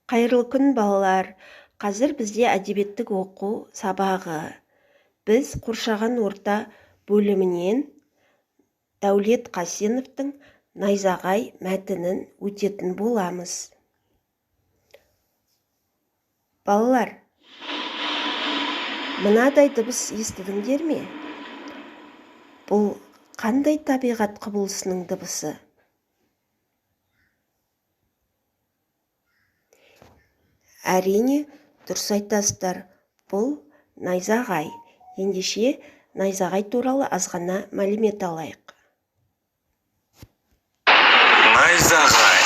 Қайырлы күн, балалар. Қазір бізде әдебиеттік оқу сабағы. Біз қоршаған орта бөлімінен Дәулет Қасеновтың найзағай мәтінін өтетін боламыз. Балалар, мынадай дыбыс естідіңдер ме? Бұл қандай табиғат құбылысының дыбысы? Әрине, дұрыс айтасыздар, бұл найзағай. Ендеше найзағай туралы азғана мәлімет алайық. Найзағай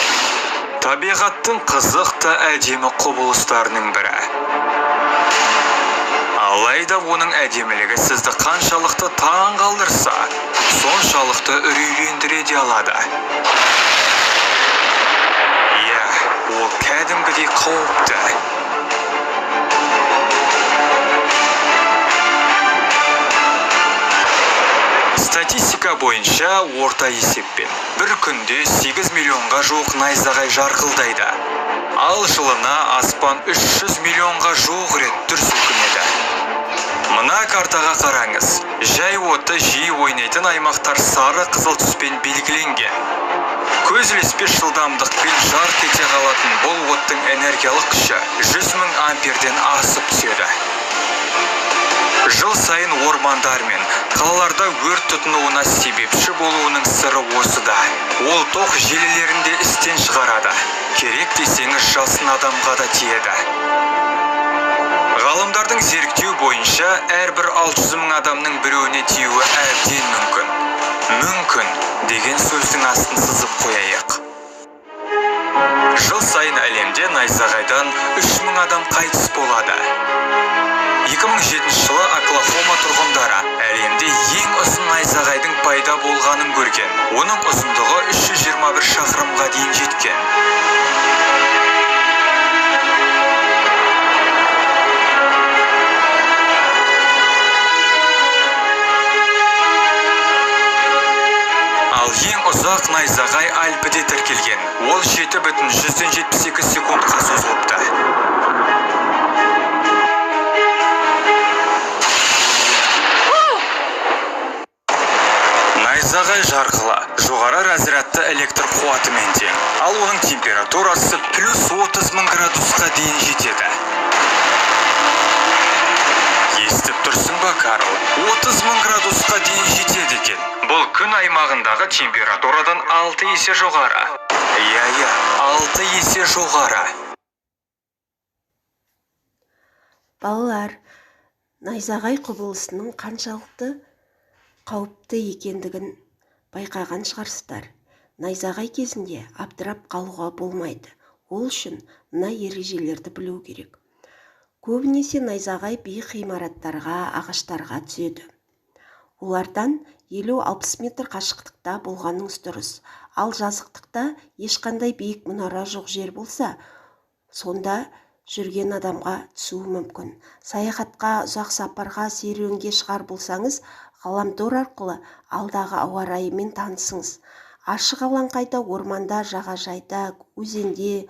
табиғаттың қызықты әдемі құбылыстарының бірі. Алайда оның әдемілігі сізді қаншалықты таң қалдырса, соншалықты үрейлендіре де алады. Ол кәдімгідей қауіпті. Статистика бойынша орта есеппен бір күнде 8 миллионға жуық найзағай жарқылдайды. Ал жылына аспан 300 миллионға жуық рет дүр сілкінеді. Мына картаға қараңыз. Жай оты жиі ойнайтын аймақтар сары қызыл түспен белгіленген. Көз ілеспес жылдамдықпен жарқ ете қалатын бұл оттың энергиялық күші 100 000 амперден асып түседі. Жыл сайын ормандар мен қалаларда өрт тұтануына себепші болуының сыры осыда. Ол тоқ желілерінде істен шығарады. Керек десеңіз жасын адамға да тиеді. Ғалымдардың зерттеу бойынша әрбір 600 000 адамның біреуіне тиюі әбден мүмкін. Мүмкін деген сөздің астын сызып қояйық. Жыл сайын әлемде найзағайдан 3000 адам қайтыс болады. 2007 жылы Оклахома тұрғындары әлемде ең ұзын найзағайдың пайда болғанын көрген. Оның ұзындығы 321 шақырымға дейін жеткен. Ал ең ұзақ найзағай Альпіде тіркелген. Ол 7,172 секундқа созылыпты. Найзағай жарқылы, жоғары разрядты электр қуатымен тең. Ал оның температурасы плюс 30 000 градусқа дейін жетеді. Естіп тұрсың ба, Карл? 30 000 градусқа дейін жетеді екен. Бұл күн аймағындағы температурадан 6 есе жоғары. 6 есе жоғары. Балалар, найзағай құбылысының қаншалықты қауіпті екендігін байқаған шығарсыздар. Найзағай кезінде абдырап қалуға болмайды. Ол үшін мына ережелерді білу керек. Көбінесе найзағай биік ғимараттарға, ағаштарға түседі. Олардан 50-60 метр қашықтықта болғаныңыз дұрыс. Ал жазықтықта ешқандай биік мұнара жоқ жер болса, сонда жүрген адамға түсуі мүмкін. Саяхатқа, ұзақ сапарға, серуенге шығар болсаңыз, ғаламтор арқылы алдағы ауа райымен танысыңыз. Ашық алаңқайда, орманда, жағажайда, өзенде,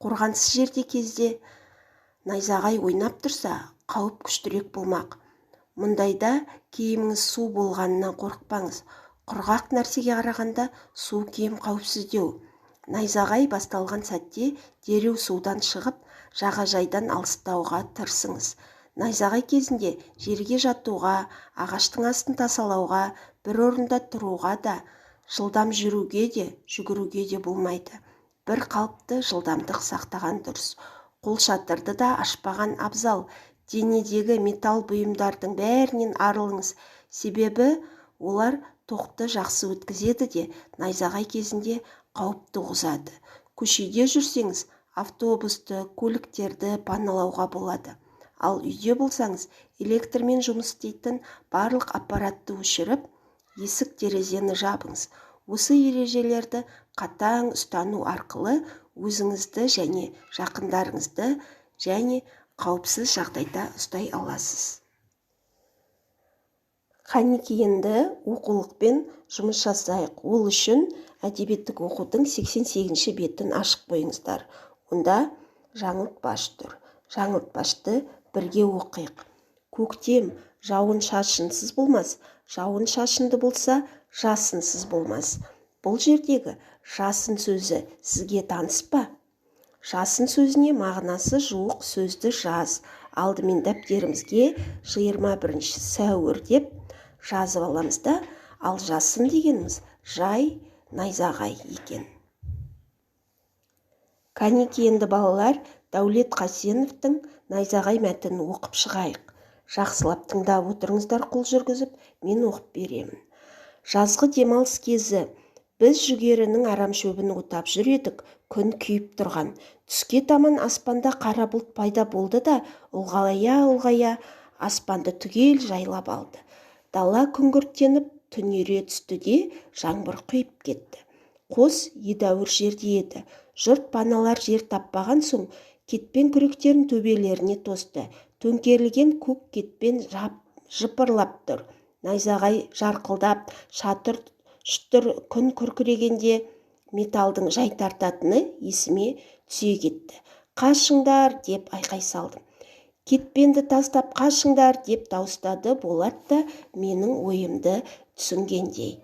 қорғансыз жерде кезде найзағай ойнап тұрса, қауіп күштірек болмақ. Мұндайда киіміңіз су болғанынан қорықпаңыз. Құрғақ нәрсеге қарағанда су киім қауіпсіздеу. Найзағай басталған сәтте дереу судан шығып, жағажайдан алыстауға тырысыңыз. Найзағай кезінде жерге жатуға, ағаштың астын тасалауға, бір орында тұруға да, жылдам жүруге де, жүгіруге де болмайды. Бір қалыпты жылдамдық сақтаған дұрыс. Қолшатырды да ашпаған абзал. Денедегі металл бұйымдардың бәрінен арылыңыз. Себебі олар тоқты жақсы өткізеді де, найзағай кезінде қауіп туғызады. Көшеде жүрсеңіз, автобусты, көліктерді паналауға болады. Ал үйде болсаңыз, электрмен жұмыс істейтін барлық аппаратты өшіріп, есік терезені жабыңыз. Осы ережелерді қатаң ұстану арқылы өзіңізді және жақындарыңызды және қауіпсіз жағдайда ұстай аласыз. Қанеки енді оқулықпен жұмыс жасайық. Ол үшін әдебиеттік оқудың 88-ші бетін ашып қойыңыздар. Онда жаңылтпаш тұр. Жаңылтпашты бірге оқиық. Көктем жауын шашынсыз болмас, жауын шашынды болса, жасынсыз болмас. Бұл жердегі жасын сөзі сізге таныс па? Жасын сөзіне мағынасы жуық сөзді жаз. Алдымен дәптерімізге 21 сәуір деп жазып аламыз да, ал жасын дегеніміз жай, найзағай екен. Кәнеки енді балалар, Дәулет Қасеновтың найзағай мәтінін оқып шығайық. Жақсылап тыңдап отырыңыздар, қол жүргізіп, мен оқып беремін. Жазғы демалыс кезі біз жүгерінің арам шөбін отап жүредік, күн күйіп тұрған. Түске таман аспанда қара бұлт пайда болды да, ұлғая аспанды түгел жайлап алды. Дала күңгірттеніп түнере түсті де, жаңбыр құйып кетті. Қос едәуір жерде еді. Жұрт паналар жер таппаған соң, кетпен күректерін төбелеріне тосты. Төңкерілген көк кетпен жыпырлап тұр. Найзағай жарқылдап, шатыр шүтір күн күркірегенде металдың жай тартатыны есіме түсе кетті. Қашыңдар деп айқай салдым. Кетпенді тастап қашыңдар деп дауыстады Болат та менің ойымды түсінгендей.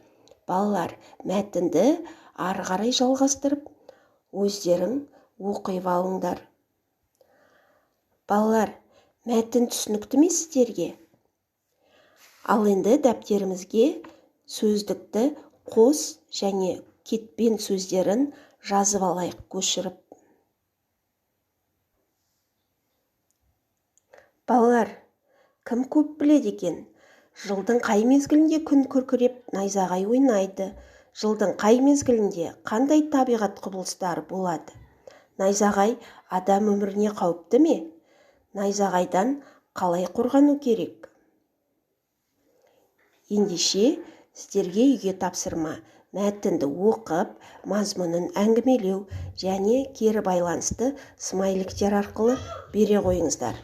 Балалар, мәтінді ары қарай жалғастырып, өздерің оқып алыңдар. Балалар, мәтін түсінікті ме сіздерге? Ал енді дәптерімізге сөздікті қос және кетпен сөздерін жазып алайық көшіріп. Балалар, кім көп біледі екен? Жылдың қай мезгілінде күн күркіреп, найзағай ойнайды? Жылдың қай мезгілінде қандай табиғат құбылыстары болады? Найзағай адам өміріне қауіпті ме? Найзағайдан қалай қорғану керек? Ендеше сіздерге үйге тапсырма. Мәтінді оқып, мазмұнын әңгімелеу және кері байланысты смайликтер арқылы бере қойыңыздар.